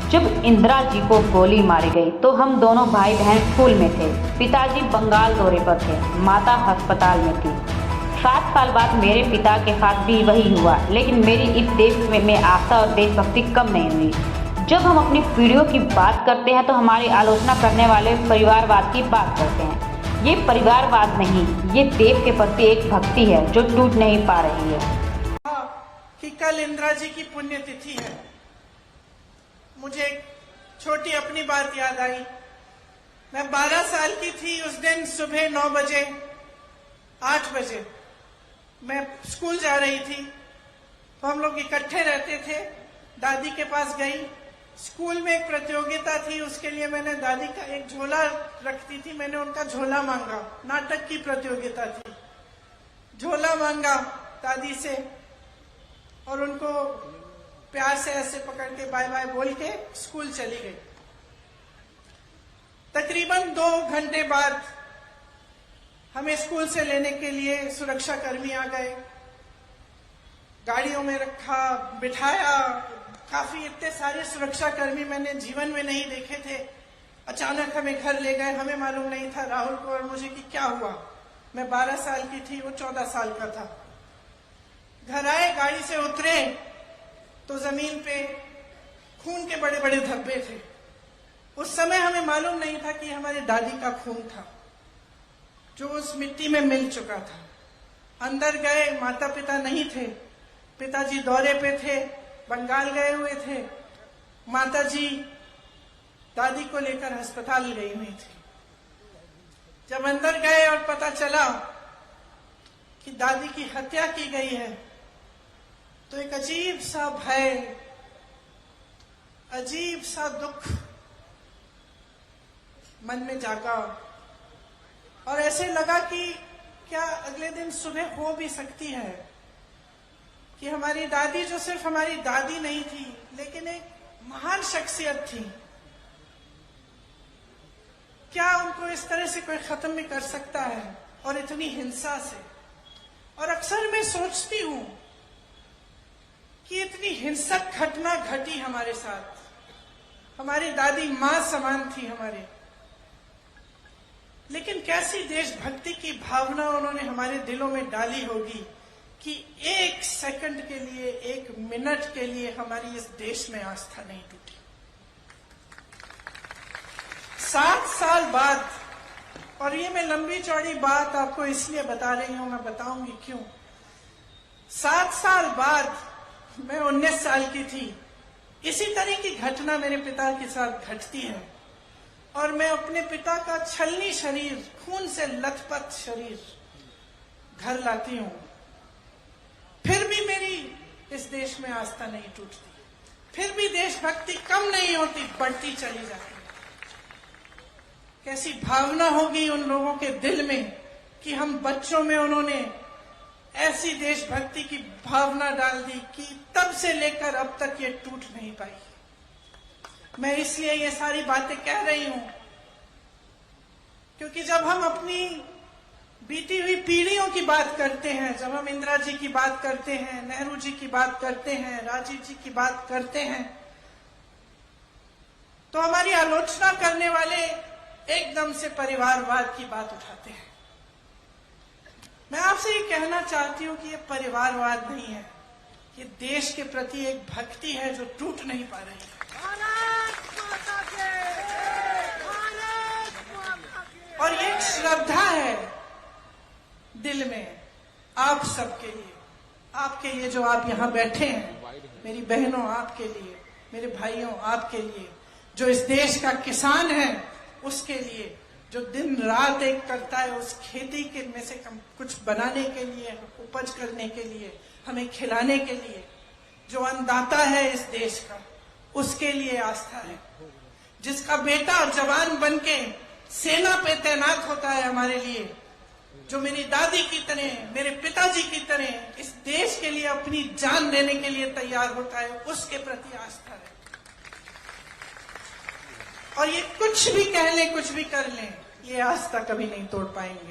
जब इंदिरा जी को गोली मारी गई तो हम दोनों भाई बहन स्कूल में थे। पिताजी बंगाल दौरे पर थे, माता अस्पताल में थी। 7 साल बाद मेरे पिता के साथ भी वही हुआ, लेकिन मेरी इस देश में आस्था और देशभक्ति कम नहीं हुई। जब हम अपनी पीढ़ियों की बात करते हैं तो हमारी आलोचना करने वाले परिवारवाद की बात करते हैं। ये परिवारवाद नहीं, ये देश के प्रति एक भक्ति है जो टूट नहीं पा रही है। कि कल इंदिरा जी की पुण्यतिथि है। मुझे एक छोटी अपनी बात याद आई। मैं 12 साल की थी। उस दिन सुबह 9 बजे 8 बजे मैं स्कूल जा रही थी, तो हम लोग इकट्ठे रहते थे। दादी के पास गई। स्कूल में एक प्रतियोगिता थी, उसके लिए मैंने दादी का एक झोला रखती थी, मैंने उनका झोला मांगा। नाटक की प्रतियोगिता थी। झोला मांगा दादी से और उनको प्यार से ऐसे पकड़ के बाय बाय बोल के स्कूल चली गई। तकरीबन 2 घंटे बाद हमें स्कूल से लेने के लिए सुरक्षा कर्मी आ गए। गाड़ियों में रखा, बिठाया। काफी इतने सारे सुरक्षा कर्मी मैंने जीवन में नहीं देखे थे। अचानक हमें घर ले गए। हमें मालूम नहीं था, राहुल को और मुझे, कि क्या हुआ। मैं 12 साल की थी, वो 14 साल का था। घर आए, गाड़ी से उतरे तो जमीन पे खून के बड़े बड़े धब्बे थे। उस समय हमें मालूम नहीं था कि हमारी दादी का खून था जो उस मिट्टी में मिल चुका था। अंदर गए, माता पिता नहीं थे। पिताजी दौरे पे थे, बंगाल गए हुए थे। माताजी दादी को लेकर अस्पताल गई हुई थी। जब अंदर गए और पता चला कि दादी की हत्या की गई है, तो एक अजीब सा भय, अजीब सा दुख मन में जागा और ऐसे लगा कि क्या अगले दिन सुबह हो भी सकती है कि हमारी दादी, जो सिर्फ हमारी दादी नहीं थी लेकिन एक महान शख्सियत थी, क्या उनको इस तरह से कोई खत्म भी कर सकता है, और इतनी हिंसा से। और अक्सर मैं सोचती हूं कि इतनी हिंसक घटना घटी हमारे साथ। हमारी दादी मां समान थी हमारे, लेकिन कैसी देशभक्ति की भावना उन्होंने हमारे दिलों में डाली होगी कि 1 सेकंड के लिए, 1 मिनट के लिए हमारी इस देश में आस्था नहीं टूटी। 7 साल बाद, और ये मैं लंबी चौड़ी बात आपको इसलिए बता रही हूं, मैं बताऊंगी क्यों। 7 साल बाद मैं 19 साल की थी। इसी तरह की घटना मेरे पिता के साथ घटती है और मैं अपने पिता का छलनी शरीर, खून से लथपथ शरीर घर लाती हूं। फिर भी मेरी इस देश में आस्था नहीं टूटती, फिर भी देशभक्ति कम नहीं होती, बढ़ती चली जाती। कैसी भावना होगी उन लोगों के दिल में कि हम बच्चों में उन्होंने ऐसी देशभक्ति की भावना डाल दी कि तब से लेकर अब तक ये टूट नहीं पाई। मैं इसलिए ये सारी बातें कह रही हूं क्योंकि जब हम अपनी बीती हुई पीढ़ियों की बात करते हैं, जब हम इंदिरा जी की बात करते हैं, नेहरू जी की बात करते हैं, राजीव जी की बात करते हैं, तो हमारी आलोचना करने वाले एकदम से परिवारवाद की बात उठाते हैं। मैं आपसे ये कहना चाहती हूं कि ये परिवारवाद नहीं है, ये देश के प्रति एक भक्ति है जो टूट नहीं पा रही है। और ये एक श्रद्धा है दिल में आप सबके लिए, आपके लिए जो आप यहाँ बैठे हैं, मेरी बहनों आपके लिए, मेरे भाइयों आपके लिए, जो इस देश का किसान है उसके लिए, जो दिन रात एक करता है उस खेती के में से कुछ बनाने के लिए, उपज करने के लिए, हमें खिलाने के लिए, जो अन्नदाता है इस देश का, उसके लिए आस्था है। जिसका बेटा जवान बनके सेना पे तैनात होता है हमारे लिए, जो मेरी दादी की तरह, मेरे पिताजी की तरह इस देश के लिए अपनी जान देने के लिए तैयार होता है, उसके प्रति आस्था है। और ये कुछ भी कह लें, कुछ भी कर लें, ये आस्था कभी नहीं तोड़ पाएंगे।